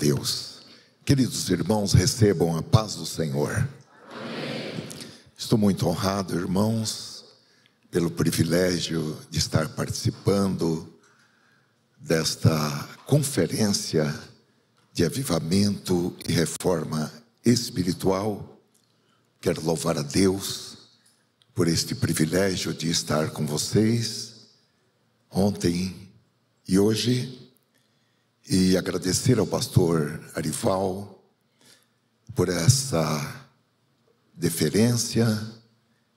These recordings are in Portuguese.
Deus. Queridos irmãos, recebam a paz do Senhor. Amém. Estou muito honrado, irmãos, pelo privilégio de estar participando desta conferência de avivamento e reforma espiritual. Quero louvar a Deus por este privilégio de estar com vocês ontem e hoje, e agradecer ao pastor Arival por essa deferência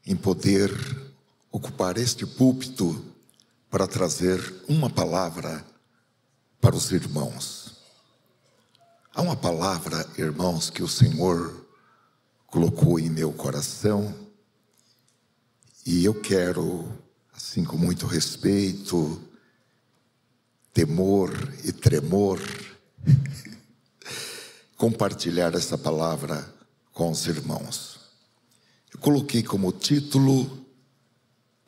em poder ocupar este púlpito para trazer uma palavra para os irmãos. Há uma palavra, irmãos, que o Senhor colocou em meu coração, e eu quero, assim, com muito respeito, temor e tremor, compartilhar essa palavra com os irmãos. Eu coloquei como título: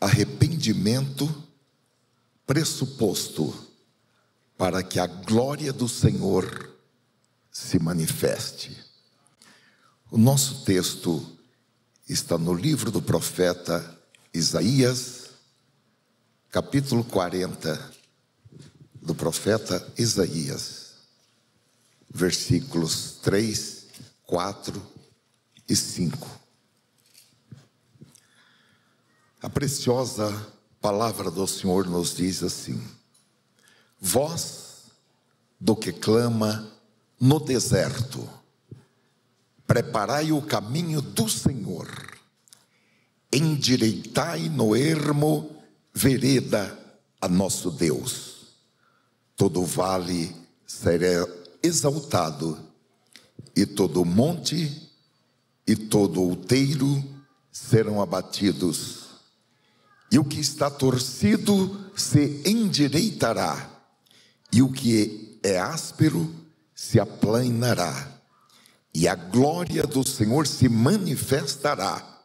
arrependimento pressuposto para que a glória do Senhor se manifeste. O nosso texto está no livro do profeta Isaías, capítulo 40, do profeta Isaías, versículos 3, 4 e 5. A preciosa palavra do Senhor nos diz assim: voz do que clama no deserto, preparai o caminho do Senhor, endireitai no ermo vereda a nosso Deus. Todo vale será exaltado, e todo monte e todo outeiro serão abatidos, e o que está torcido se endireitará, e o que é áspero se aplanará, e a glória do Senhor se manifestará,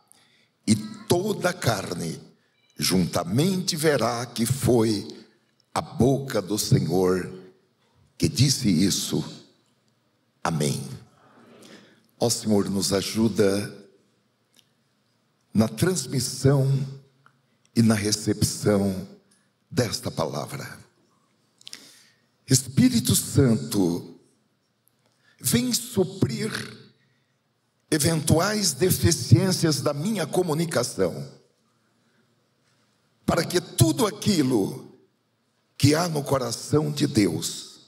e toda a carne juntamente verá que foi a boca do Senhor que disse isso. Amém. Ó Senhor, nos ajuda na transmissão e na recepção desta palavra. Espírito Santo, vem suprir eventuais deficiências da minha comunicação, para que tudo aquilo que há no coração de Deus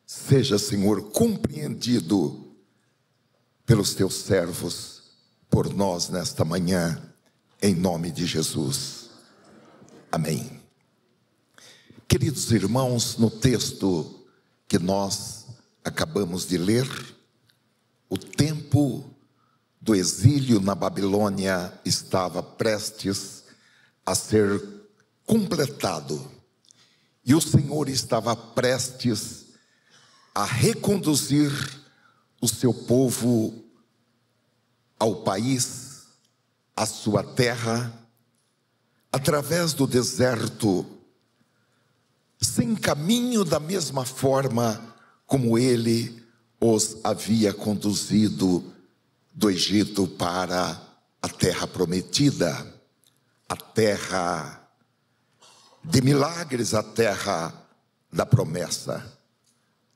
seja, Senhor, compreendido pelos teus servos, por nós nesta manhã, em nome de Jesus. Amém. Queridos irmãos, no texto que nós acabamos de ler, o tempo do exílio na Babilônia estava prestes a ser completado, e o Senhor estava prestes a reconduzir o seu povo ao país, à sua terra, através do deserto, sem caminho, da mesma forma como ele os havia conduzido do Egito para a terra prometida, a terra de milagres, a terra da promessa.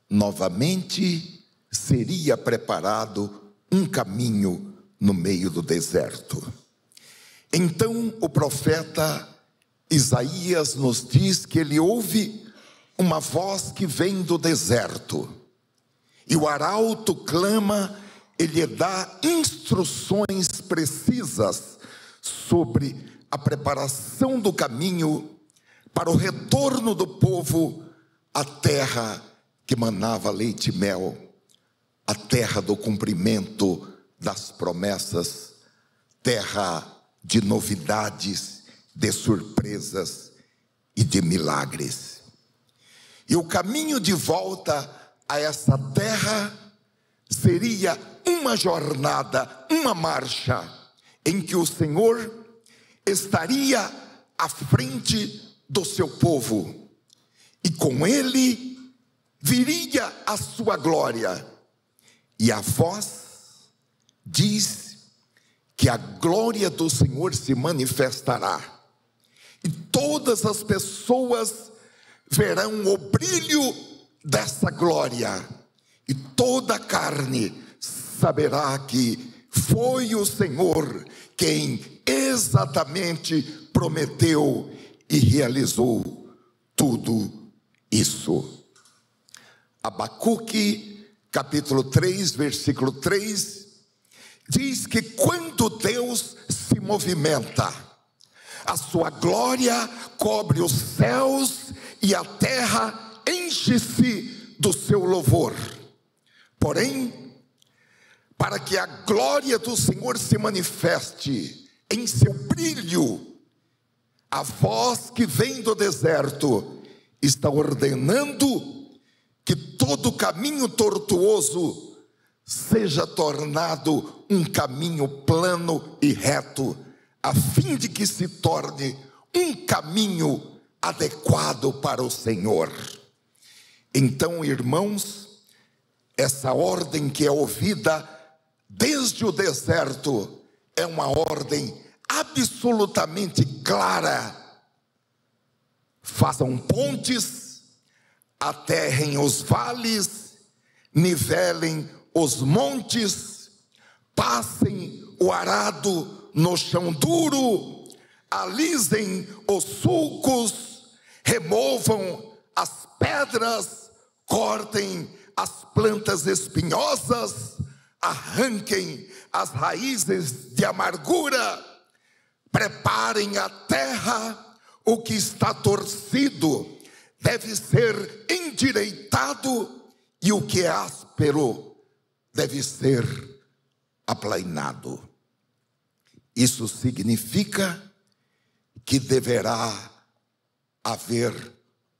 Novamente seria preparado um caminho no meio do deserto. Então o profeta Isaías nos diz que ele ouve uma voz que vem do deserto, e o arauto clama, ele dá instruções precisas sobre a preparação do caminho para o retorno do povo à terra que manava leite e mel, a terra do cumprimento das promessas, terra de novidades, de surpresas e de milagres. E o caminho de volta a essa terra seria uma jornada, uma marcha, em que o Senhor estaria à frente do seu povo, e com ele viria a sua glória. E a voz diz que a glória do Senhor se manifestará. E todas as pessoas verão o brilho dessa glória. E toda a carne saberá que foi o Senhor quem exatamente prometeu e realizou tudo isso. Abacuque, capítulo 3, versículo 3, diz que quando Deus se movimenta, a sua glória cobre os céus e a terra enche-se do seu louvor. Porém, para que a glória do Senhor se manifeste em seu brilho, a voz que vem do deserto está ordenando que todo caminho tortuoso seja tornado um caminho plano e reto, a fim de que se torne um caminho adequado para o Senhor. Então, irmãos, essa ordem que é ouvida desde o deserto é uma ordem absolutamente clara. Façam pontes, aterrem os vales, nivelem os montes, passem o arado no chão duro, alisem os sulcos, removam as pedras, cortem as plantas espinhosas, arranquem as raízes de amargura, preparem a terra, o que está torcido deve ser endireitado, e o que é áspero deve ser aplainado. Isso significa que deverá haver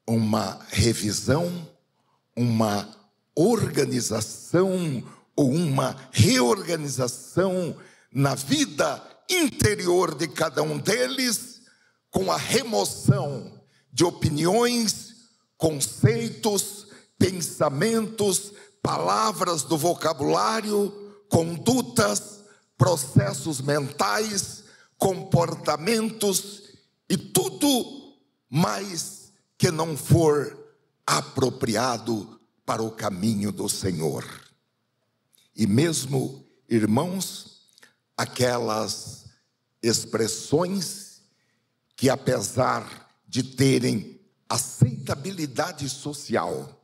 uma revisão, uma organização ou uma reorganização na vida interior de cada um deles, com a remoção de opiniões, conceitos, pensamentos, palavras do vocabulário, condutas, processos mentais, comportamentos e tudo mais que não for apropriado para o caminho do Senhor. E mesmo, irmãos, aquelas expressões que, apesar de terem aceitabilidade social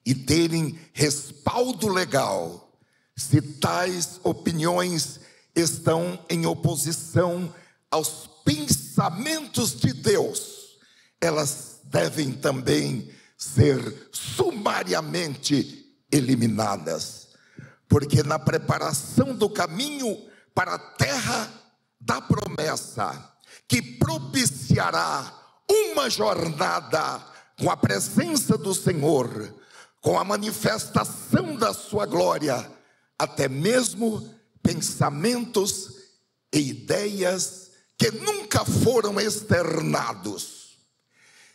e terem respaldo legal, se tais opiniões estão em oposição aos pensamentos de Deus, elas devem também ser sumariamente eliminadas, porque na preparação do caminho para a terra da promessa, que propiciará uma jornada com a presença do Senhor, com a manifestação da sua glória, até mesmo pensamentos e ideias que nunca foram externados,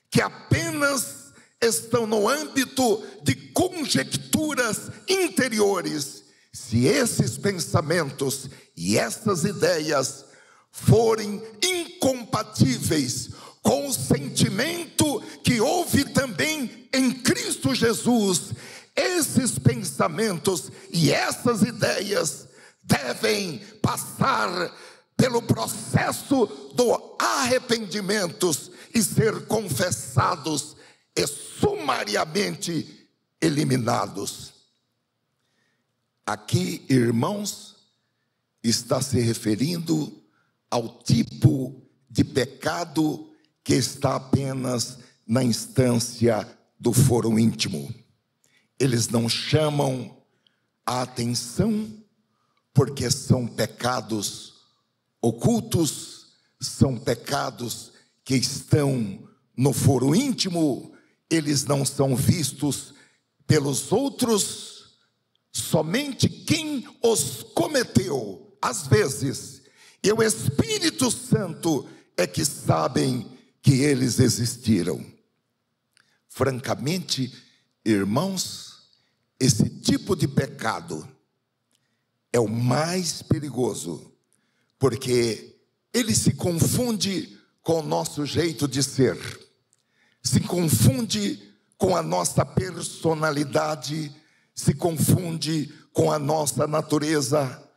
que apenas estão no âmbito de conjecturas interiores, se esses pensamentos e essas ideias forem incompatíveis com o sentimento que houve também em Cristo Jesus, esses pensamentos e essas ideias devem passar pelo processo do arrependimento e ser confessados e sumariamente eliminados. Aqui, irmãos, está se referindo ao tipo de pecado que está apenas na instância do foro íntimo. Eles não chamam a atenção porque são pecados ocultos, são pecados que estão no foro íntimo, eles não são vistos pelos outros, somente quem os cometeu, às vezes, e o Espírito Santo é que sabem que eles existiram. Francamente, Irmãos, esse tipo de pecado é o mais perigoso, porque ele se confunde com o nosso jeito de ser, se confunde com a nossa personalidade, se confunde com a nossa natureza,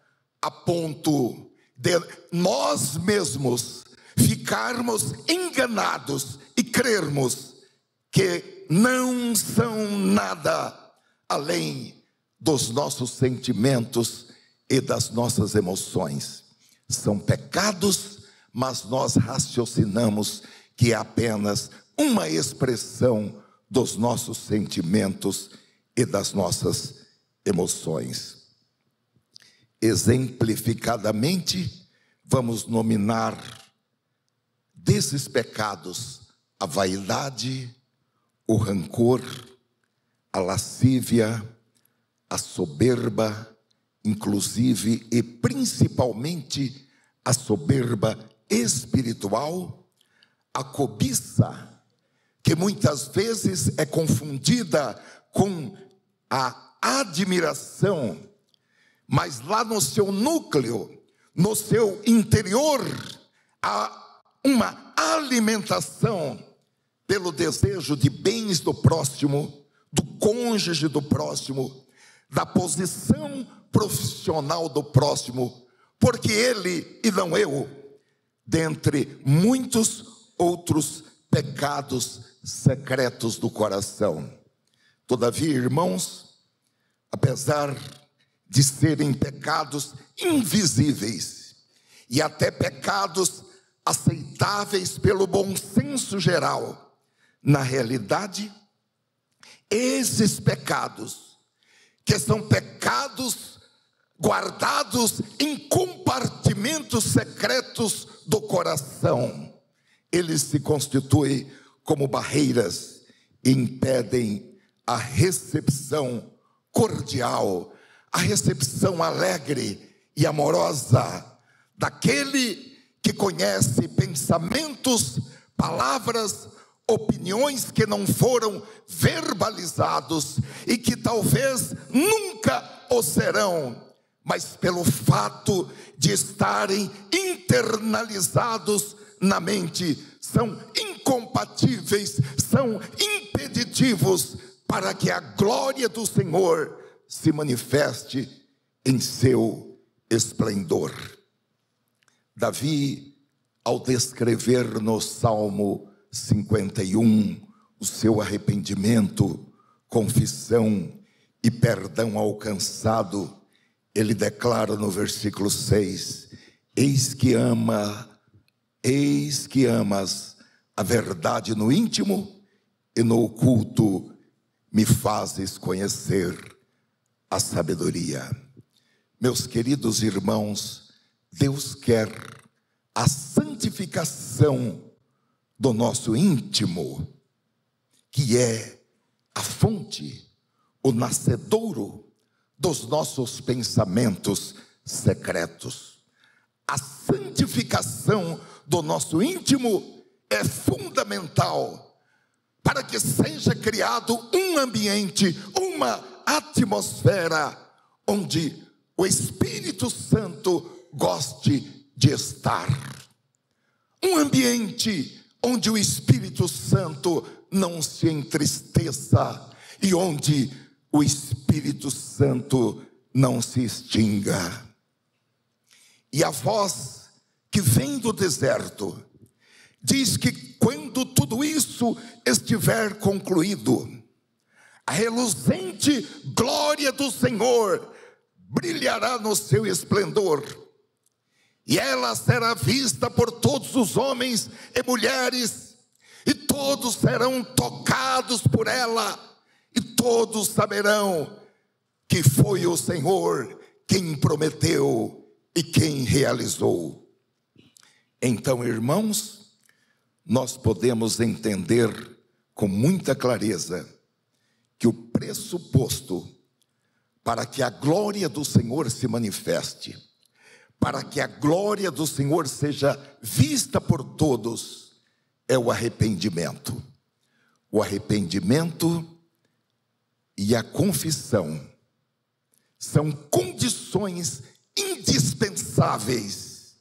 a ponto de nós mesmos ficarmos enganados e crermos que não são nada além dos nossos sentimentos e das nossas emoções. São pecados, mas nós raciocinamos que é apenas uma expressão dos nossos sentimentos e das nossas emoções. Exemplificadamente, vamos nominar desses pecados a vaidade, o rancor, a lascívia, a soberba, inclusive e principalmente a soberba espiritual, a cobiça, que muitas vezes é confundida com a admiração, mas lá no seu núcleo, no seu interior, há uma alimentação pelo desejo de bens do próximo, do cônjuge do próximo, da posição profissional do próximo, porque ele e não eu, dentre muitos outros pecados secretos do coração. Todavia, irmãos, apesar de serem pecados invisíveis e até pecados aceitáveis pelo bom senso geral, na realidade, esses pecados, que são pecados guardados em compartimentos secretos do coração, eles se constituem como barreiras e impedem a recepção cordial, a recepção alegre e amorosa daquele que conhece pensamentos, palavras, opiniões que não foram verbalizados e que talvez nunca o serão, mas pelo fato de estarem internalizados na mente, são incompatíveis, são impeditivos para que a glória do Senhor se manifeste em seu esplendor. Davi, ao descrever no Salmo 51 o seu arrependimento, confissão e perdão alcançado, ele declara no versículo 6: eis que amas a verdade no íntimo e no oculto me fazes conhecer a sabedoria. Meus queridos irmãos, Deus quer a santificação do nosso íntimo, que é a fonte, o nascedouro dos nossos pensamentos secretos. A santificação do nosso íntimo é fundamental para que seja criado um ambiente, uma atmosfera onde o Espírito Santo goste de estar. Um ambiente onde o Espírito Santo não se entristeça e onde o Espírito Santo não se extinga. E a voz que vem do deserto diz que quando tudo isso estiver concluído, a reluzente glória do Senhor brilhará no seu esplendor, e ela será vista por todos os homens e mulheres, e todos serão tocados por ela, e todos saberão que foi o Senhor quem prometeu e quem realizou. Então, irmãos, nós podemos entender com muita clareza que o pressuposto para que a glória do Senhor se manifeste, para que a glória do Senhor seja vista por todos, é o arrependimento. O arrependimento e a confissão são condições indispensáveis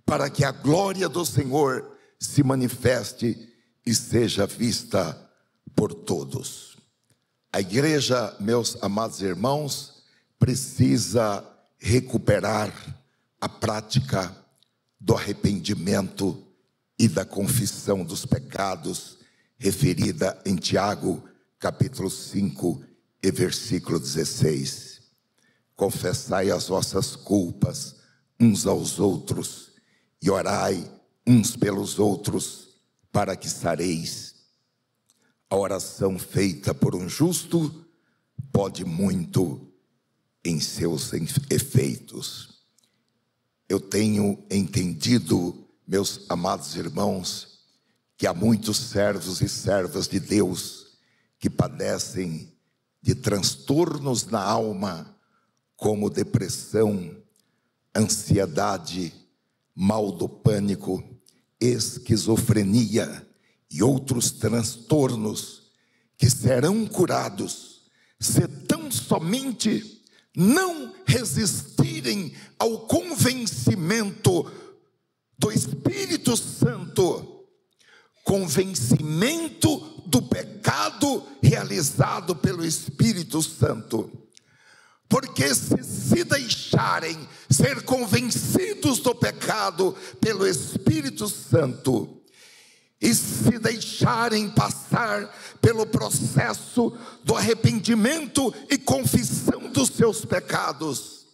para que a glória do Senhor se manifeste e seja vista por todos. A igreja, meus amados irmãos, precisa recuperar a prática do arrependimento e da confissão dos pecados, referida em Tiago, capítulo 5 e versículo 16. Confessai as vossas culpas uns aos outros e orai uns pelos outros, para que sareis. A oração feita por um justo pode muito em seus efeitos. Eu tenho entendido, meus amados irmãos, que há muitos servos e servas de Deus que padecem de transtornos na alma, como depressão, ansiedade, mal do pânico, esquizofrenia e outros transtornos que serão curados se tão somente não resistirem ao convencimento do Espírito Santo, convencimento do pecado realizado pelo Espírito Santo. Porque se deixarem ser convencidos do pecado pelo Espírito Santo e se deixarem passar pelo processo do arrependimento e confissão dos seus pecados,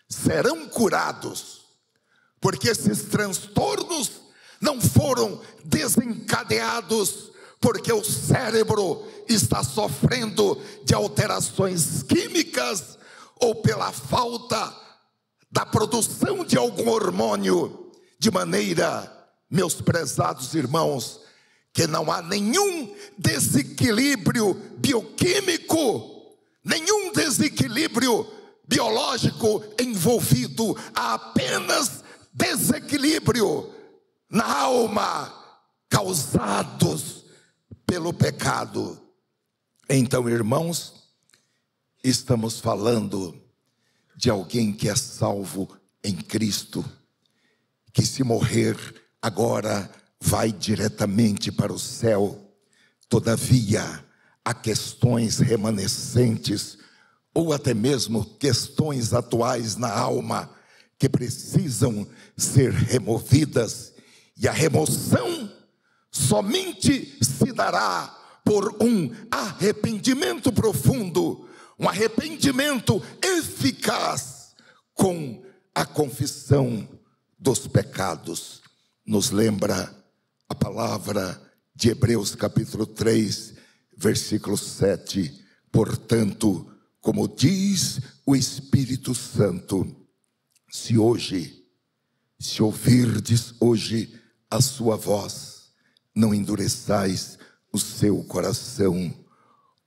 serão curados, porque esses transtornos não foram desencadeados porque o cérebro está sofrendo de alterações químicas ou pela falta da produção de algum hormônio, de maneira, meus prezados irmãos, que não há nenhum desequilíbrio bioquímico, nenhum desequilíbrio biológico envolvido, há apenas desequilíbrio na alma causados pelo pecado. Então, irmãos, estamos falando de alguém que é salvo em Cristo, que se morrer agora vai diretamente para o céu. Todavia, há questões remanescentes ou até mesmo questões atuais na alma que precisam ser removidas, e a remoção somente se dará por um arrependimento profundo, um arrependimento eficaz com a confissão dos pecados. Nos lembra a palavra de Hebreus capítulo 3, versículo 7. Portanto, como diz o Espírito Santo, se ouvirdes hoje a sua voz, não endureçais o seu coração,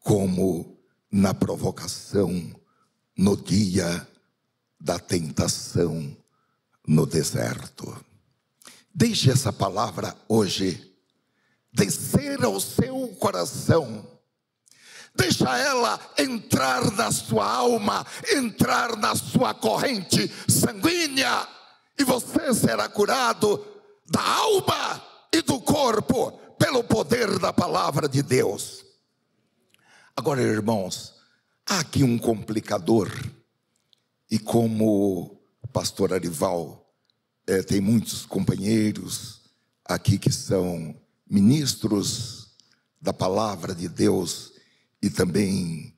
como na provocação, no dia da tentação no deserto. Deixe essa palavra hoje descer ao seu coração. Deixa ela entrar na sua alma, entrar na sua corrente sanguínea, e você será curado da alma e do corpo pelo poder da palavra de Deus. Agora, irmãos, há aqui um complicador, e como o pastor Arival tem muitos companheiros aqui que são ministros da palavra de Deus e também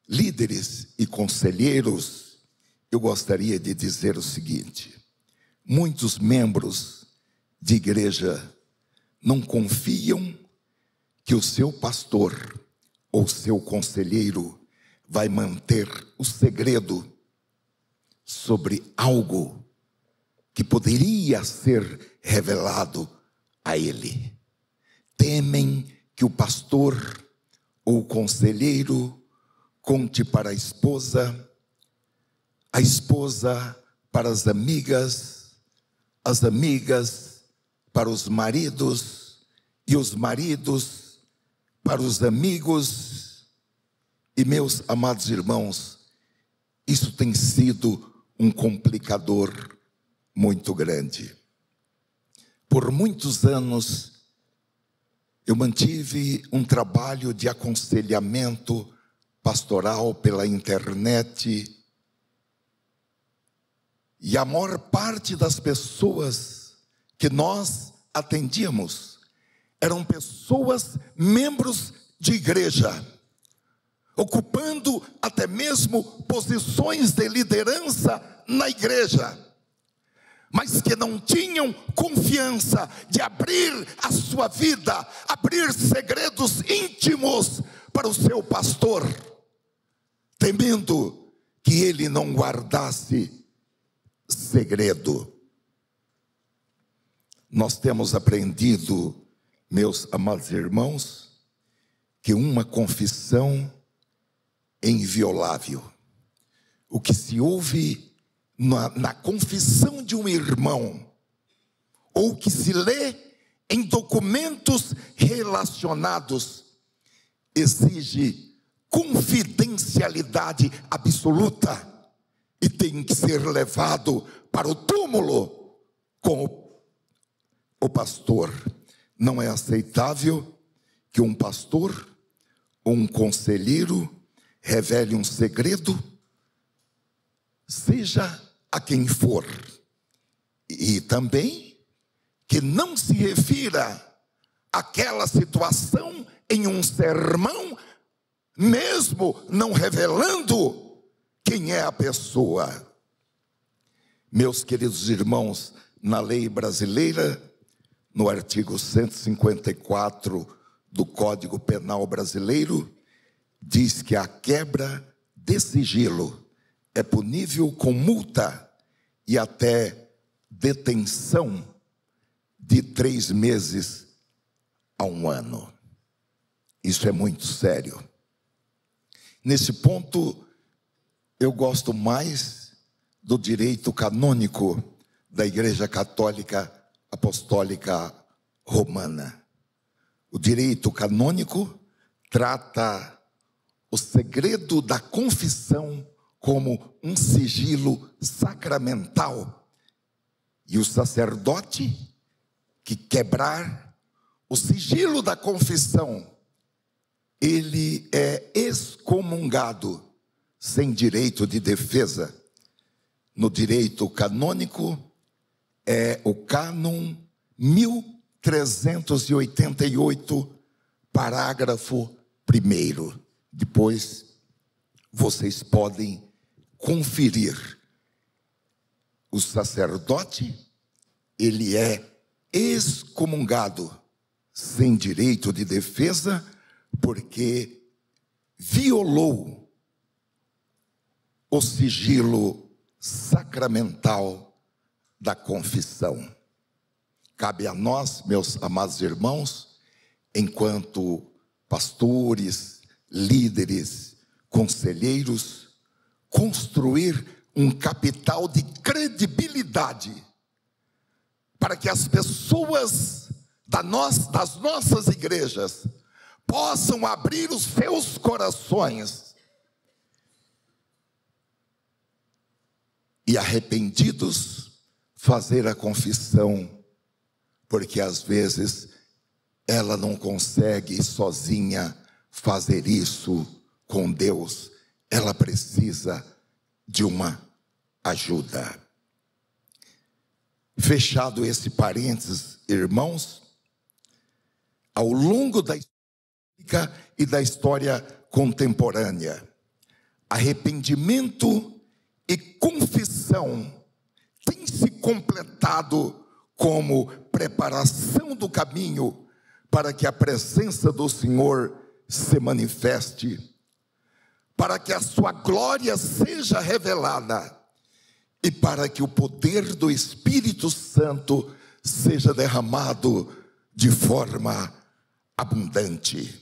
líderes e conselheiros, eu gostaria de dizer o seguinte: muitos membros de igreja não confiam que o seu pastor ou seu conselheiro vai manter o segredo sobre algo que poderia ser revelado a ele. Temem que o pastor ou o conselheiro conte para a esposa para as amigas para os maridos, e os maridos para os amigos, E meus amados irmãos, isso tem sido um complicador muito grande. Por muitos anos, eu mantive um trabalho de aconselhamento pastoral pela internet. E a maior parte das pessoas que nós atendíamos eram pessoas, membros de igreja, ocupando até mesmo posições de liderança na igreja, mas que não tinham confiança de abrir a sua vida, abrir segredos íntimos para o seu pastor, temendo que ele não guardasse segredo. Nós temos aprendido, meus amados irmãos, que uma confissão é inviolável. O que se ouve na confissão de um irmão, ou que se lê em documentos relacionados, exige confidencialidade absoluta e tem que ser levado para o túmulo com o pastor. Não é aceitável que um pastor ou um conselheiro revele um segredo, seja a quem for, e também que não se refira àquela situação em um sermão, mesmo não revelando quem é a pessoa. Meus queridos irmãos, na lei brasileira, no artigo 154 do Código Penal brasileiro, diz que a quebra de sigilo é punível com multa e até detenção de 3 meses a 1 ano. Isso é muito sério. Nesse ponto, eu gosto mais do direito canônico da Igreja Católica Apostólica Romana. O direito canônico trata o segredo da confissão como um sigilo sacramental. E o sacerdote que quebrar o sigilo da confissão, ele é excomungado, sem direito de defesa. No direito canônico, é o cânon 1388, parágrafo 1º. Depois, vocês podem conferir. O sacerdote, ele é excomungado, sem direito de defesa, porque violou o sigilo sacramental da confissão. Cabe a nós, meus amados irmãos, enquanto pastores, líderes, conselheiros, construir um capital de credibilidade para que as pessoas das nossas igrejas possam abrir os seus corações e, arrependidos, fazer a confissão, porque às vezes ela não consegue sozinha fazer isso com Deus, ela precisa de uma ajuda. Fechado esse parênteses, irmãos, ao longo da história e da história contemporânea, arrependimento e confissão têm se completado como preparação do caminho para que a presença do Senhor se manifeste, para que a sua glória seja revelada e para que o poder do Espírito Santo seja derramado de forma abundante.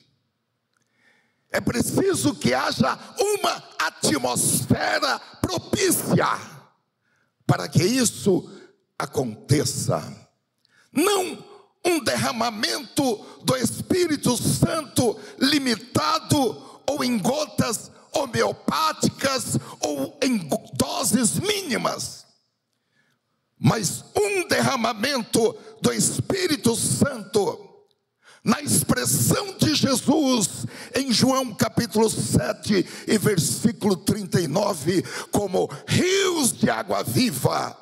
É preciso que haja uma atmosfera propícia para que isso aconteça. Não um derramamento do Espírito Santo limitado ou em gotas na expressão de Jesus em João capítulo 7 e versículo 39, como rios de água viva,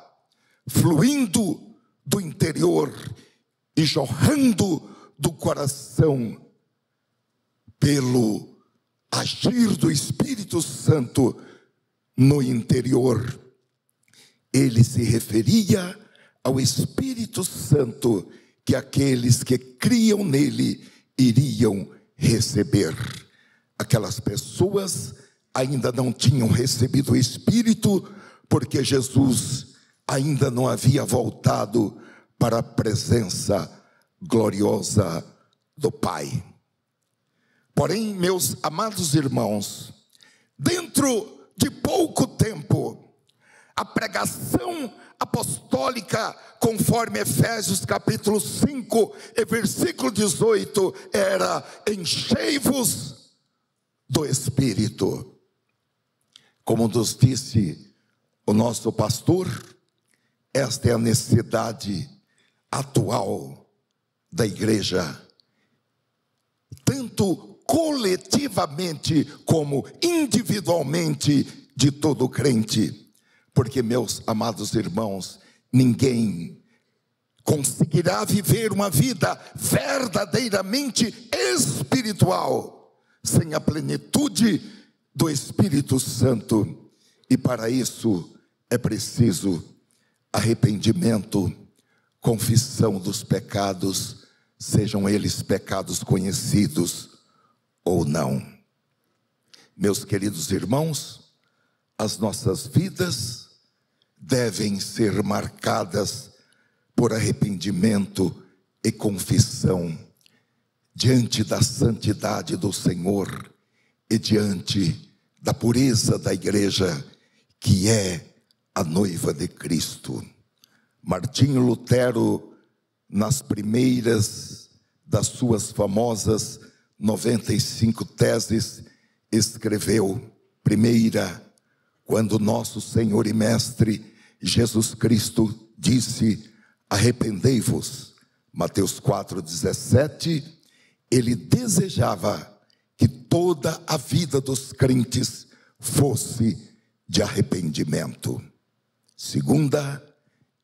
fluindo do interior e jorrando do coração, pelo agir do Espírito Santo no interior. Ele se referia ao Espírito Santo que aqueles que criam nele iriam receber. Aquelas pessoas ainda não tinham recebido o Espírito, porque Jesus ainda não havia voltado para a presença gloriosa do Pai. Porém, meus amados irmãos, dentro de pouco tempo, a pregação apostólica, conforme Efésios capítulo 5 e versículo 18, era: enchei-vos do Espírito. Como nos disse o nosso pastor, esta é a necessidade atual da igreja, tanto coletivamente como individualmente, de todo crente. Porque, meus amados irmãos, ninguém conseguirá viver uma vida verdadeiramente espiritual sem a plenitude do Espírito Santo. E para isso é preciso arrependimento, confissão dos pecados, sejam eles pecados conhecidos ou não. Meus queridos irmãos, as nossas vidas devem ser marcadas por arrependimento e confissão diante da santidade do Senhor e diante da pureza da igreja, que é a noiva de Cristo. Martinho Lutero, nas primeiras das suas famosas 95 teses, escreveu: primeira, quando nosso Senhor e Mestre Jesus Cristo disse: arrependei-vos, Mateus 4,17, ele desejava que toda a vida dos crentes fosse de arrependimento. Segunda,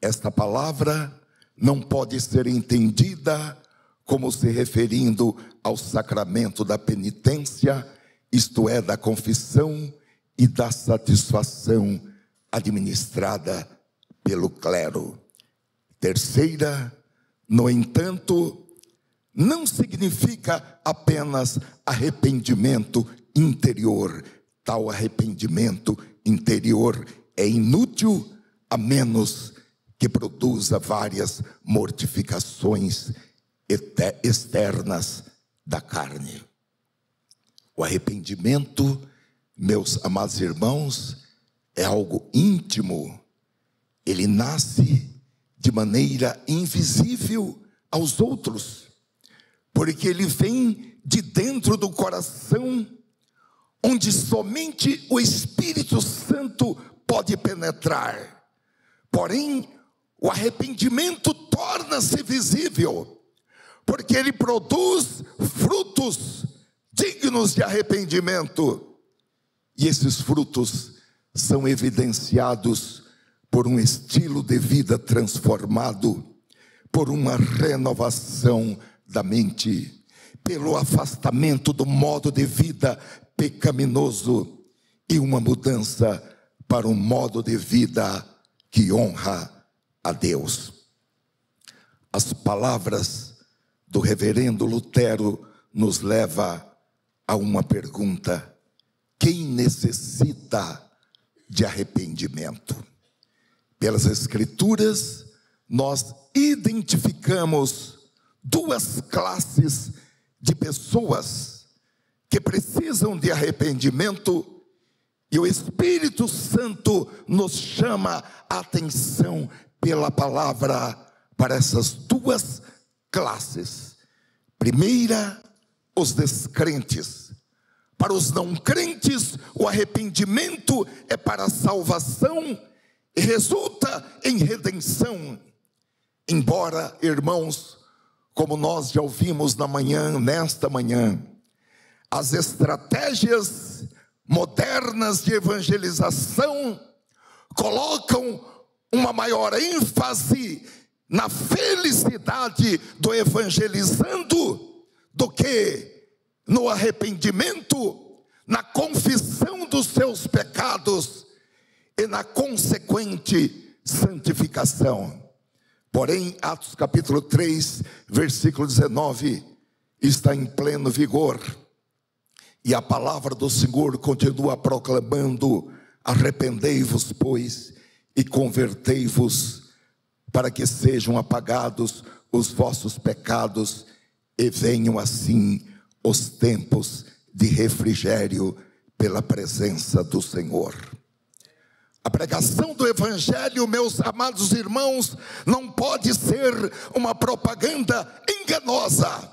esta palavra não pode ser entendida como se referindo ao sacramento da penitência, isto é, da confissão e da satisfação administrada pelo clero. Terceira, no entanto, não significa apenas arrependimento interior. Tal arrependimento interior é inútil, a menos que produza várias mortificações externas da carne. O arrependimento, meus amados irmãos, é algo íntimo. Ele nasce de maneira invisível aos outros, porque ele vem de dentro do coração, onde somente o Espírito Santo pode penetrar. Porém, o arrependimento torna-se visível, porque ele produz frutos dignos de arrependimento. E esses frutos são evidenciados por um estilo de vida transformado, por uma renovação da mente, pelo afastamento do modo de vida pecaminoso e uma mudança para um modo de vida que honra a Deus. As palavras do reverendo Lutero nos levam a uma pergunta: quem necessita de arrependimento? Pelas Escrituras, nós identificamos duas classes de pessoas que precisam de arrependimento, e o Espírito Santo nos chama a atenção pela palavra para essas duas classes. Primeira, os descrentes. Para os não crentes, o arrependimento é para a salvação e resulta em redenção. Embora, irmãos, como nós já ouvimos nesta manhã, as estratégias modernas de evangelização colocam uma maior ênfase na felicidade do evangelizando do que no arrependimento, na confissão dos seus pecados e na consequente santificação. Porém, Atos capítulo 3, versículo 19, está em pleno vigor. E a palavra do Senhor continua proclamando: arrependei-vos, pois, e convertei-vos, para que sejam apagados os vossos pecados, e venham assim os tempos de refrigério pela presença do Senhor. A pregação do Evangelho, meus amados irmãos, não pode ser uma propaganda enganosa,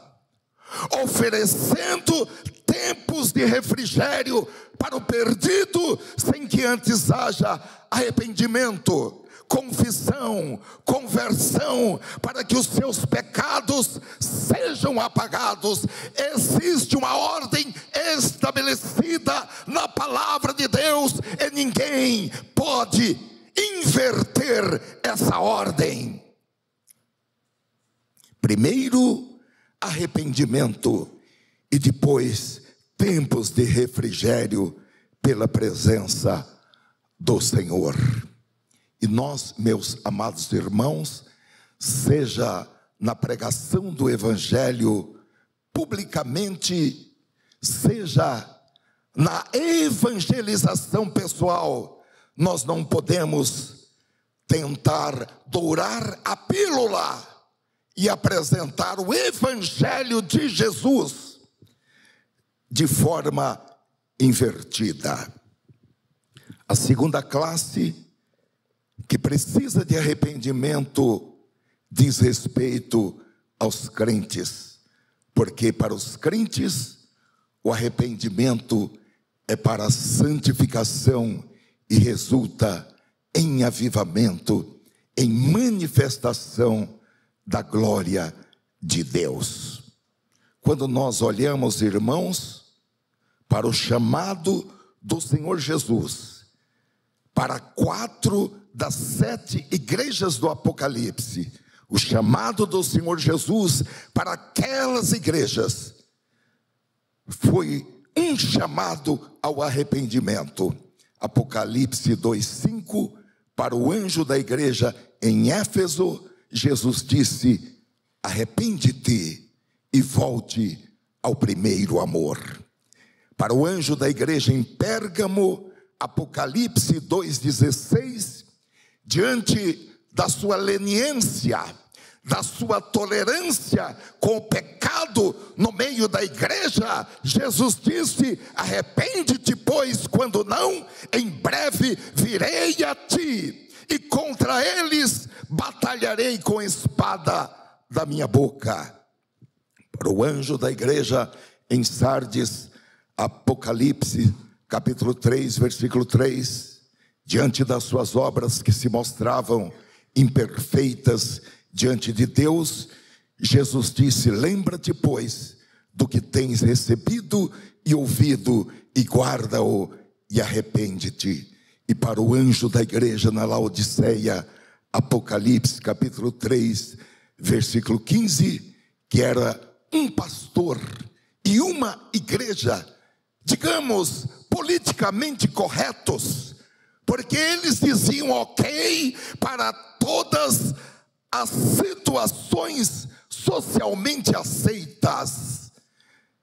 oferecendo tempos de refrigério para o perdido, sem que antes haja arrependimento, confissão, conversão, para que os seus pecados sejam apagados. Existe uma ordem estabelecida na palavra de Deus, e ninguém pode inverter essa ordem. Primeiro, arrependimento, e depois tempos de refrigério pela presença do Senhor. E nós, meus amados irmãos, seja na pregação do Evangelho publicamente, seja na evangelização pessoal, nós não podemos tentar dourar a pílula e apresentar o Evangelho de Jesus de forma invertida. A segunda classe que precisa de arrependimento diz respeito aos crentes, porque para os crentes o arrependimento é para a santificação e resulta em avivamento, em manifestação da glória de Deus. Quando nós olhamos, irmãos, para o chamado do Senhor Jesus, para 4 das 7 igrejas do Apocalipse, o chamado do Senhor Jesus para aquelas igrejas foi um chamado ao arrependimento. Apocalipse 2:5, para o anjo da igreja em Éfeso, Jesus disse: arrepende-te e volte ao primeiro amor. Para o anjo da igreja em Pérgamo, Apocalipse 2:16, diante da sua leniência, da sua tolerância com o pecado no meio da igreja, Jesus disse: arrepende-te, pois quando não, em breve virei a ti, e contra eles batalharei com a espada da minha boca. Para o anjo da igreja em Sardes, Apocalipse capítulo 3, versículo 3, diante das suas obras que se mostravam imperfeitas diante de Deus, Jesus disse: lembra-te, pois, do que tens recebido e ouvido, e guarda-o, e arrepende-te. E para o anjo da igreja na Laodiceia, Apocalipse capítulo 3, versículo 15, que era um pastor e uma igreja, digamos, politicamente corretos, porque eles diziam ok para todas as situações socialmente aceitas,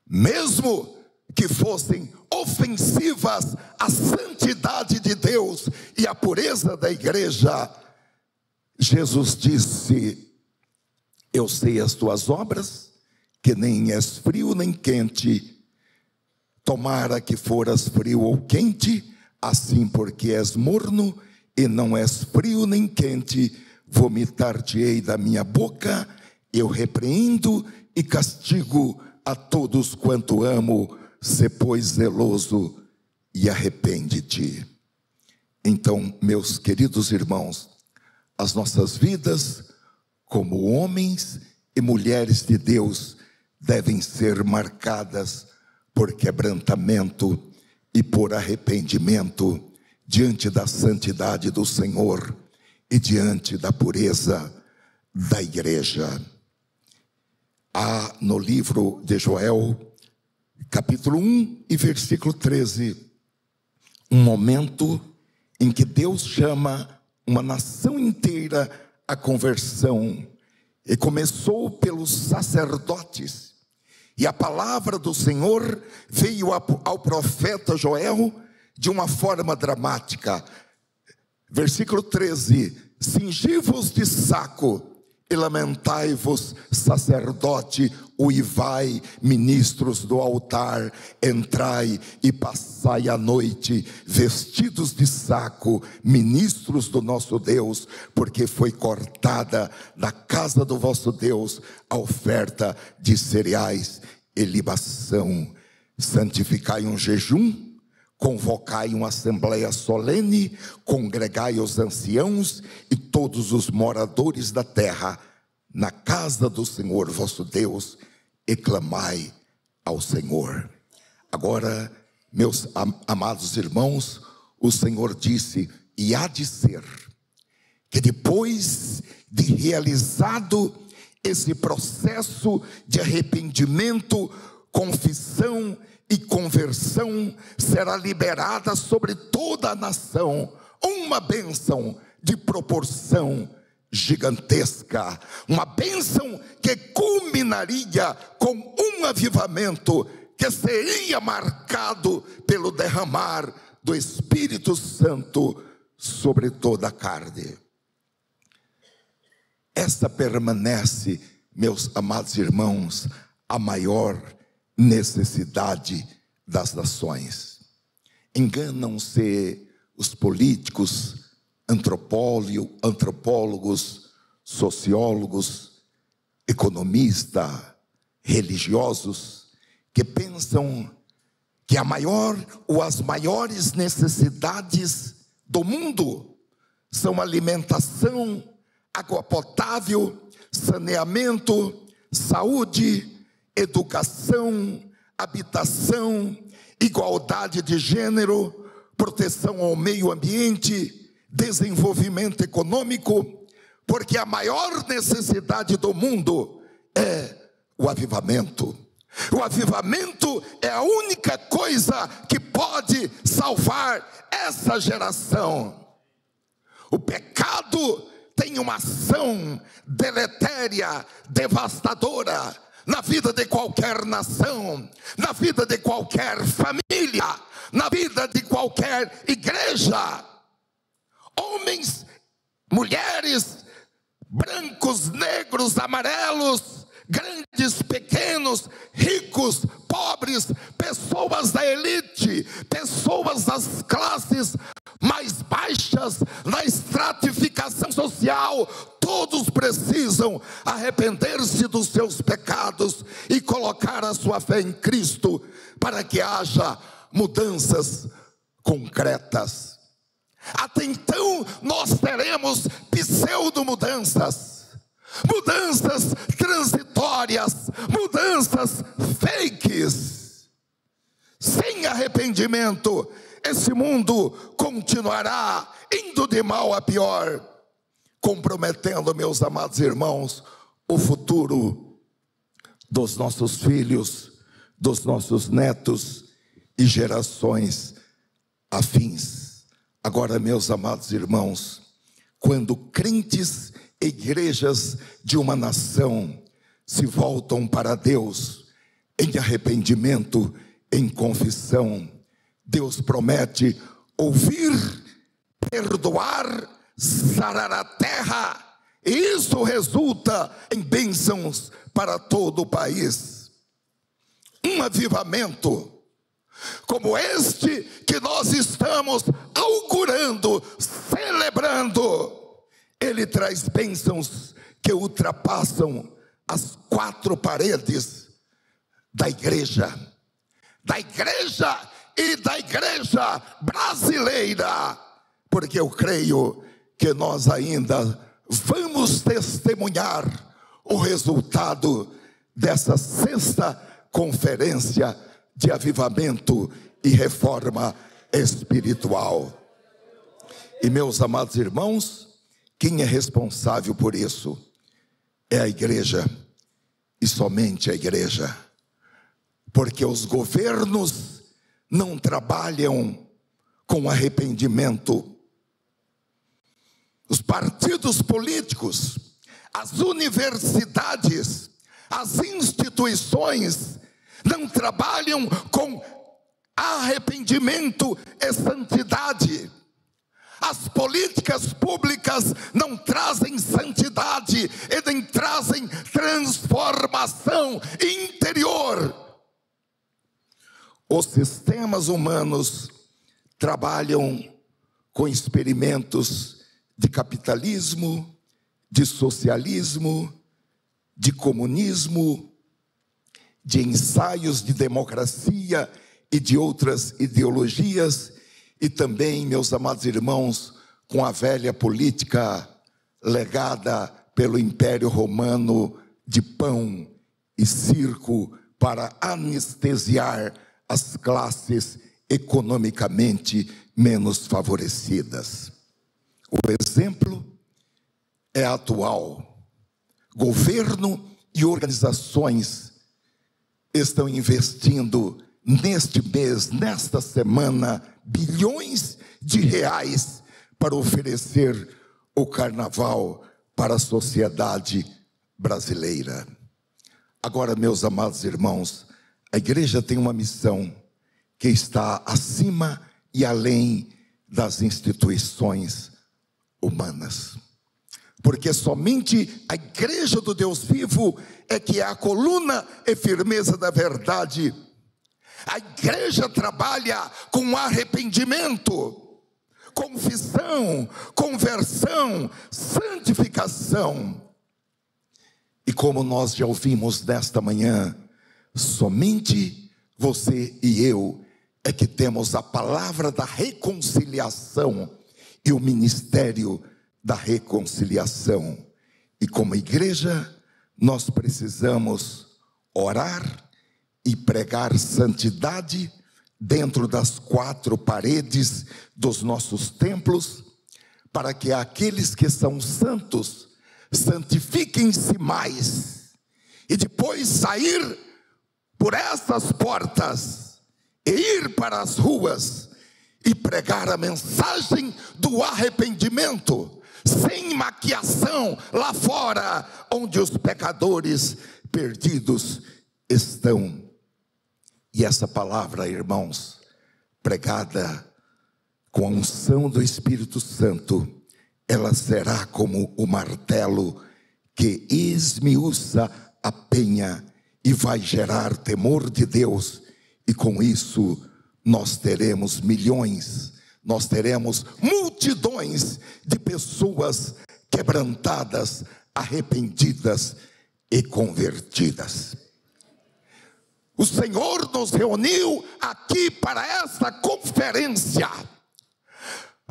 mesmo que fossem ofensivas à santidade de Deus e à pureza da igreja. Jesus disse: eu sei as tuas obras, que nem és frio nem quente. Tomara que foras frio ou quente, assim porque és morno e não és frio nem quente, vomitar-te-ei da minha boca. Eu repreendo e castigo a todos quanto amo. Sê, pois, zeloso e arrepende-te. Então, meus queridos irmãos, as nossas vidas como homens e mulheres de Deus devem ser marcadas por quebrantamento e por arrependimento diante da santidade do Senhor e diante da pureza da igreja. Há no livro de Joel, capítulo 1 e versículo 13, um momento em que Deus chama uma nação inteira à conversão, e começou pelos sacerdotes, e a palavra do Senhor veio ao profeta Joel de uma forma dramática. Versículo 13: cingi-vos de saco e lamentai-vos, sacerdote, uivai, ministros do altar, entrai e passai a noite, vestidos de saco, ministros do nosso Deus, porque foi cortada da casa do vosso Deus a oferta de cereais e libação. Santificai um jejum, convocai uma assembleia solene, congregai os anciãos e todos os moradores da terra na casa do Senhor vosso Deus, e clamai ao Senhor. Agora, meus amados irmãos, o Senhor disse, e há de ser, que depois de realizado esse processo de arrependimento, confissão e conversão, será liberada sobre toda a nação uma bênção de proporção gigantesca, uma bênção que culminaria com um avivamento que seria marcado pelo derramar do Espírito Santo sobre toda a carne. Esta permanece, meus amados irmãos, a maior necessidade das nações. Enganam-se os políticos, antropólogos, sociólogos, economistas, religiosos, que pensam que a maior ou as maiores necessidades do mundo são alimentação, água potável, saneamento, saúde, educação, habitação, igualdade de gênero, proteção ao meio ambiente, desenvolvimento econômico, porque a maior necessidade do mundo é o avivamento. O avivamento é a única coisa que pode salvar essa geração. O pecado tem uma ação deletéria, devastadora, na vida de qualquer nação, na vida de qualquer família, na vida de qualquer igreja. Homens, mulheres, brancos, negros, amarelos, grandes, pequenos, ricos, pobres, pessoas da elite, pessoas das classes mais baixas, na estratificação social, todos precisam arrepender-se dos seus pecados e colocar a sua fé em Cristo, para que haja mudanças concretas. Até então nós teremos pseudo-mudanças, mudanças transitórias, mudanças fakes. Sem arrependimento, esse mundo continuará indo de mal a pior, comprometendo, meus amados irmãos, o futuro dos nossos filhos, dos nossos netos e gerações afins. Agora, meus amados irmãos, quando crentes e igrejas de uma nação se voltam para Deus em arrependimento, em confissão, Deus promete ouvir, perdoar, sarar a terra, e isso resulta em bênçãos para todo o país. Um avivamento como este que nós estamos augurando, celebrando, ele traz bênçãos que ultrapassam as quatro paredes da igreja e da igreja brasileira, porque eu creio que nós ainda vamos testemunhar o resultado dessa sexta conferência de avivamento e reforma espiritual. E meus amados irmãos, quem é responsável por isso? É a igreja, e somente a igreja. Porque os governos não trabalham com arrependimento. Os partidos políticos, as universidades, as instituições não trabalham com arrependimento e santidade. As políticas públicas não trazem santidade e nem trazem transformação interior. Os sistemas humanos trabalham com experimentos de capitalismo, de socialismo, de comunismo, de ensaios de democracia e de outras ideologias, e também, meus amados irmãos, com a velha política legada pelo Império Romano de pão e circo para anestesiar as classes economicamente menos favorecidas. O exemplo é atual. Governo e organizações estão investindo neste mês, nesta semana, bilhões de reais para oferecer o carnaval para a sociedade brasileira. Agora, meus amados irmãos, a igreja tem uma missão que está acima e além das instituições humanas. Porque somente a igreja do Deus vivo é que é a coluna e firmeza da verdade. A igreja trabalha com arrependimento, confissão, conversão, santificação. E como nós já ouvimos nesta manhã, somente você e eu é que temos a palavra da reconciliação e o ministério da reconciliação. E como igreja, nós precisamos orar e pregar santidade dentro das quatro paredes dos nossos templos, para que aqueles que são santos santifiquem-se mais, e depois sair por essas portas e ir para as ruas e pregar a mensagem do arrependimento, sem maquiação lá fora, onde os pecadores perdidos estão. E essa palavra, irmãos, pregada com a unção do Espírito Santo, ela será como o martelo que esmiuça a penha e vai gerar temor de Deus. E com isso nós teremos milhões, nós teremos multidões de pessoas quebrantadas, arrependidas e convertidas. O Senhor nos reuniu aqui para esta conferência,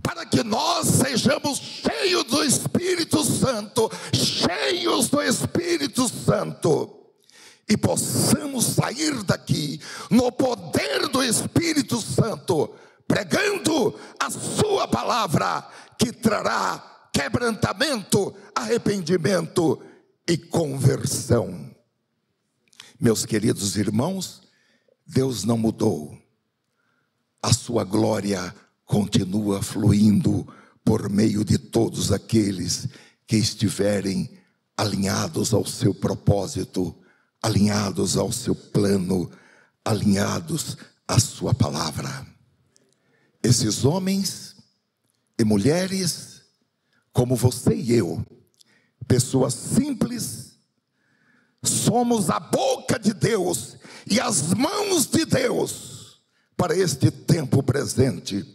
para que nós sejamos cheios do Espírito Santo, cheios do Espírito Santo, e possamos sair daqui no poder do Espírito Santo, pregando a sua palavra, que trará quebrantamento, arrependimento e conversão. Meus queridos irmãos, Deus não mudou. A sua glória continua fluindo por meio de todos aqueles que estiverem alinhados ao seu propósito, alinhados ao seu plano, alinhados à sua palavra. Esses homens e mulheres, como você e eu, pessoas simples, somos a boca de Deus e as mãos de Deus para este tempo presente.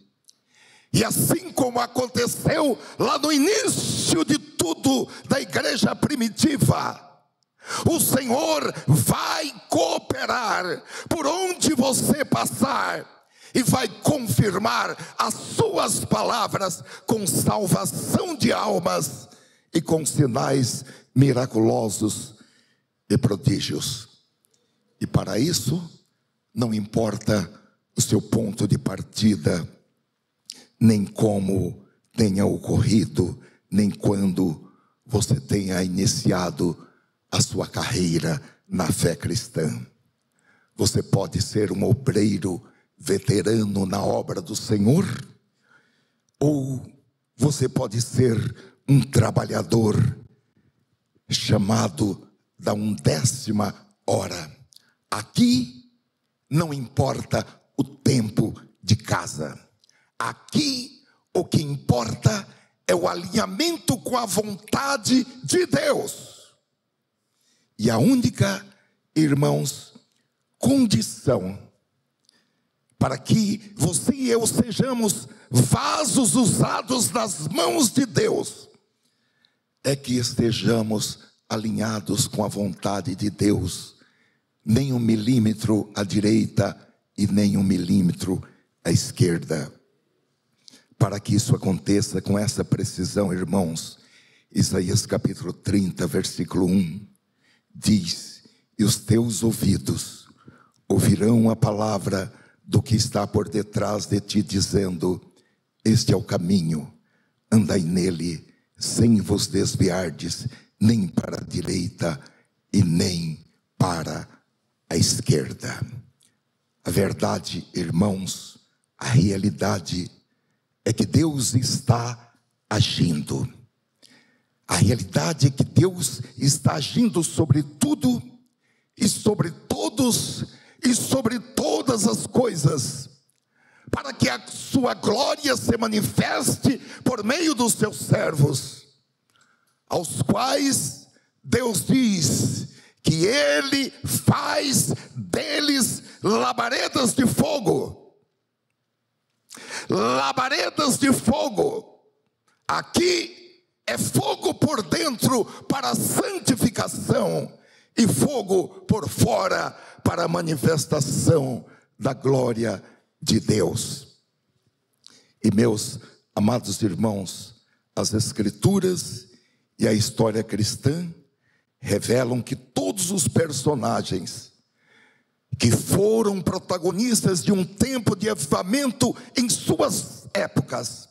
E assim como aconteceu lá no início de tudo da igreja primitiva, o Senhor vai cooperar por onde você passar e vai confirmar as suas palavras com salvação de almas e com sinais, miraculosos e prodígios. E para isso, não importa o seu ponto de partida, nem como tenha ocorrido, nem quando você tenha iniciado a sua carreira na fé cristã. Você pode ser um obreiro veterano na obra do Senhor, ou você pode ser um trabalhador chamado da 1ª hora. Aqui não importa o tempo de casa. Aqui o que importa é o alinhamento com a vontade de Deus. E a única, irmãos, condição para que você e eu sejamos vasos usados nas mãos de Deus é que estejamos alinhados com a vontade de Deus, nem 1 milímetro à direita e nem 1 milímetro à esquerda. Para que isso aconteça com essa precisão, irmãos, Isaías capítulo 30, versículo 1, diz: e os teus ouvidos ouvirão a palavra do que está por detrás de ti, dizendo: este é o caminho, andai nele, sem vos desviardes, nem para a direita e nem para a esquerda. A verdade, irmãos, a realidade é que Deus está agindo. A realidade é que Deus está agindo sobre tudo e sobre todos e sobre todas as coisas, para que a sua glória se manifeste por meio dos seus servos, aos quais Deus diz que Ele faz deles labaredas de fogo. Labaredas de fogo. Aqui é fogo por dentro para a santificação e fogo por fora para a manifestação da glória de Deus. E meus amados irmãos, as Escrituras e a história cristã revelam que todos os personagens que foram protagonistas de um tempo de avivamento em suas épocas,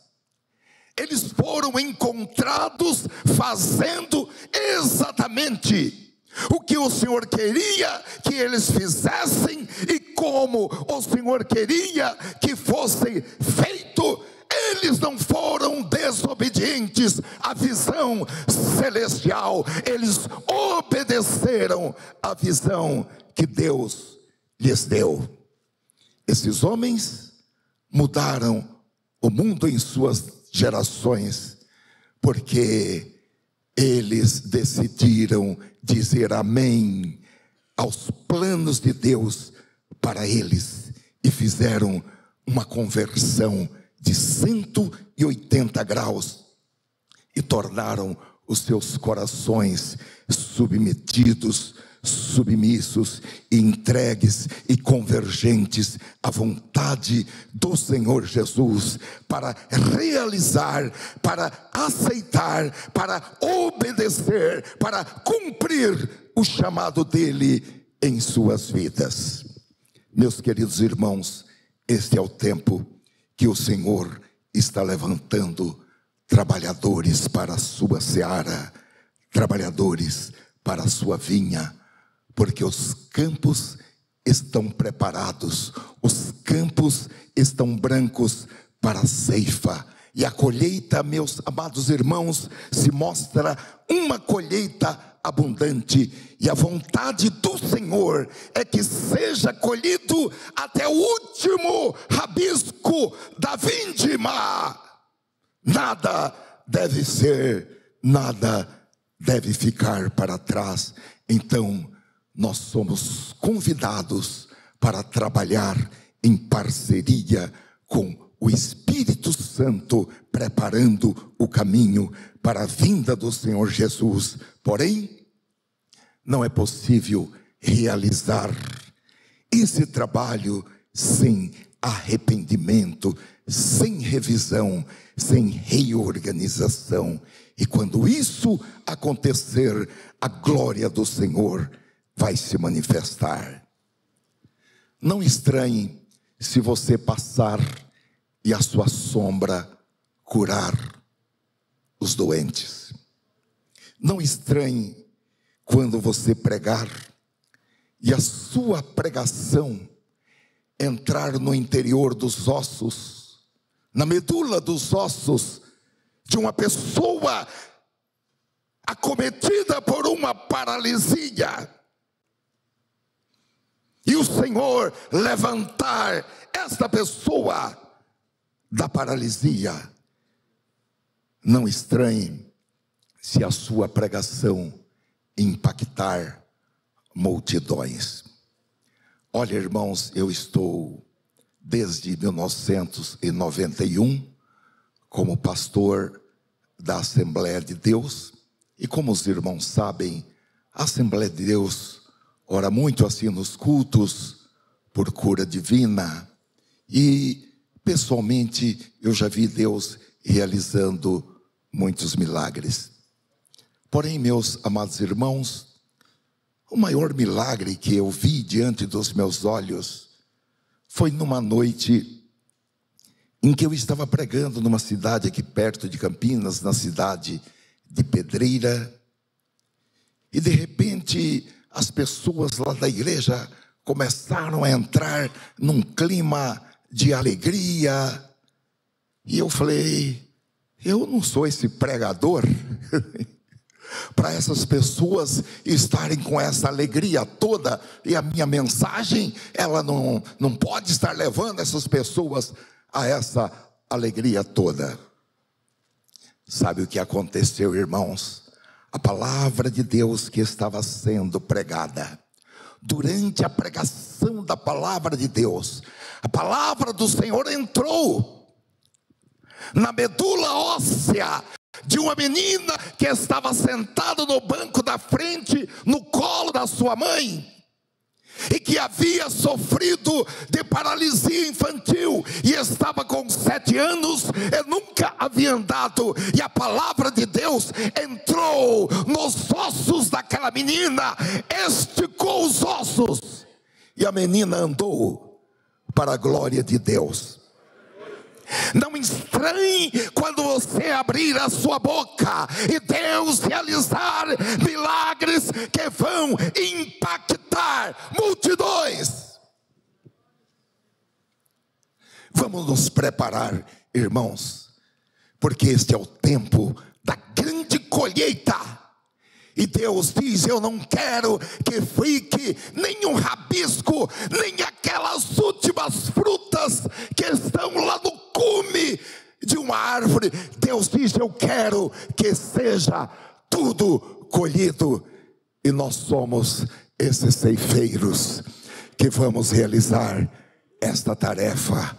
eles foram encontrados fazendo exatamente o que o Senhor queria que eles fizessem e como o Senhor queria que fosse feito. Eles não foram desobedientes à visão celestial, eles obedeceram à visão que Deus lhes deu. Esses homens mudaram o mundo em suas gerações, porque eles decidiram dizer amém aos planos de Deus para eles e fizeram uma conversão de 180 graus e tornaram os seus corações submetidos, submissos e entregues e convergentes à vontade do Senhor Jesus, para realizar, para aceitar, para obedecer, para cumprir o chamado dele em suas vidas. Meus queridos irmãos, este é o tempo que o Senhor está levantando trabalhadores para a sua seara, trabalhadores para a sua vinha, porque os campos estão preparados, os campos estão brancos para a ceifa, e a colheita, meus amados irmãos, se mostra uma colheita abundante, e a vontade do Senhor é que seja colhido até o último rabisco da vindima. Nada deve ficar para trás. Então, nós somos convidados para trabalhar em parceria com o Espírito Santo, preparando o caminho para a vinda do Senhor Jesus. Porém, não é possível realizar esse trabalho sem arrependimento, sem revisão, sem reorganização. E quando isso acontecer, a glória do Senhor vai se manifestar. Não estranhe se você passar e a sua sombra curar os doentes. Não estranhe quando você pregar e a sua pregação entrar no interior dos ossos, na medula dos ossos de uma pessoa acometida por uma paralisia, e o Senhor levantar esta pessoa da paralisia. Não estranhe se a sua pregação impactar multidões. Olha, irmãos, eu estou desde 1991 como pastor da Assembleia de Deus, e como os irmãos sabem, a Assembleia de Deus ora muito assim nos cultos por cura divina, e pessoalmente eu já vi Deus realizando muitos milagres. Porém, meus amados irmãos, o maior milagre que eu vi diante dos meus olhos foi numa noite em que eu estava pregando numa cidade aqui perto de Campinas, na cidade de Pedreira, e de repente as pessoas lá da igreja começaram a entrar num clima de alegria, e eu falei, eu não sou esse pregador para essas pessoas estarem com essa alegria toda, e a minha mensagem, ela não pode estar levando essas pessoas a essa alegria toda. Sabe o que aconteceu, irmãos? A palavra de Deus que estava sendo pregada, durante a pregação da palavra de Deus, a palavra do Senhor entrou na medula óssea de uma menina que estava sentada no banco da frente, no colo da sua mãe, e que havia sofrido de paralisia infantil, e estava com 7 anos, e nunca havia andado, e a palavra de Deus entrou nos ossos daquela menina, esticou os ossos, e a menina andou para a glória de Deus. Não estranhe quando você abrir a sua boca e Deus realizar milagres que vão impactar multidões. Vamos nos preparar, irmãos, porque este é o tempo da grande colheita. E Deus diz, eu não quero que fique nenhum rabisco, nem aquelas últimas frutas que estão lá no cume de uma árvore. Deus diz, eu quero que seja tudo colhido. E nós somos esses ceifeiros que vamos realizar esta tarefa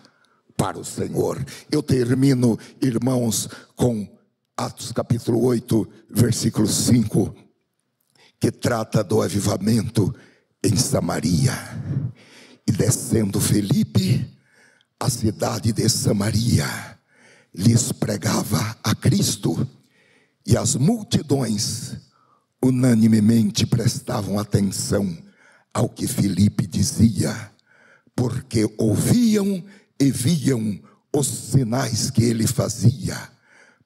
para o Senhor. Eu termino, irmãos, com Atos capítulo 8, versículo 5, que trata do avivamento em Samaria. E descendo Felipe à cidade de Samaria, lhes pregava a Cristo, e as multidões unanimemente prestavam atenção ao que Felipe dizia, porque ouviam e viam os sinais que ele fazia,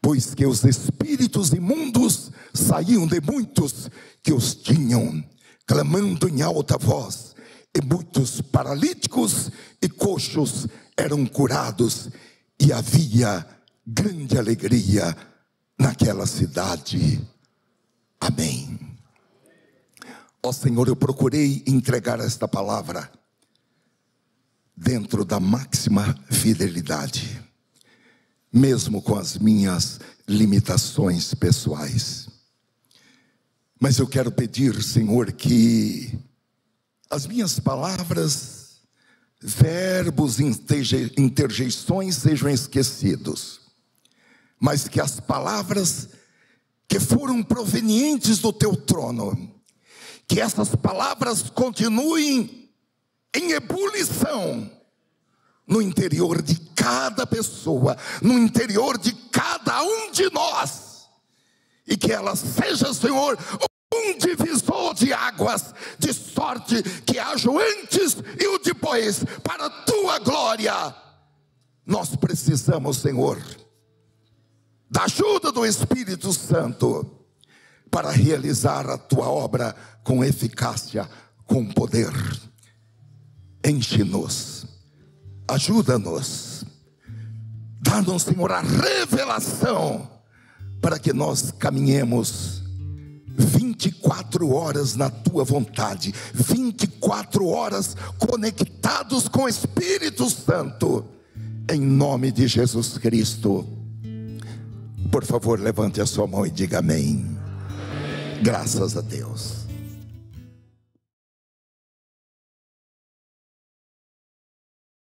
pois que os espíritos imundos saíam de muitos que os tinham, clamando em alta voz, e muitos paralíticos e coxos eram curados, e havia grande alegria naquela cidade. Amém. Ó Senhor, eu procurei entregar esta palavra dentro da máxima fidelidade, mesmo com as minhas limitações pessoais. Mas eu quero pedir, Senhor, que as minhas palavras, verbos, interjeições sejam esquecidos, mas que as palavras que foram provenientes do teu trono, que essas palavras continuem em ebulição no interior de cada pessoa, no interior de cada um de nós, e que ela seja, Senhor, um divisor de águas, de sorte que haja o antes e o depois, para a tua glória. Nós precisamos, Senhor, da ajuda do Espírito Santo, para realizar a tua obra com eficácia, com poder. Enche-nos, ajuda-nos, dá-nos, Senhor, a revelação, para que nós caminhemos 24 horas na tua vontade, 24 horas conectados com o Espírito Santo, em nome de Jesus Cristo. Por favor, levante a sua mão e diga amém. Graças a Deus.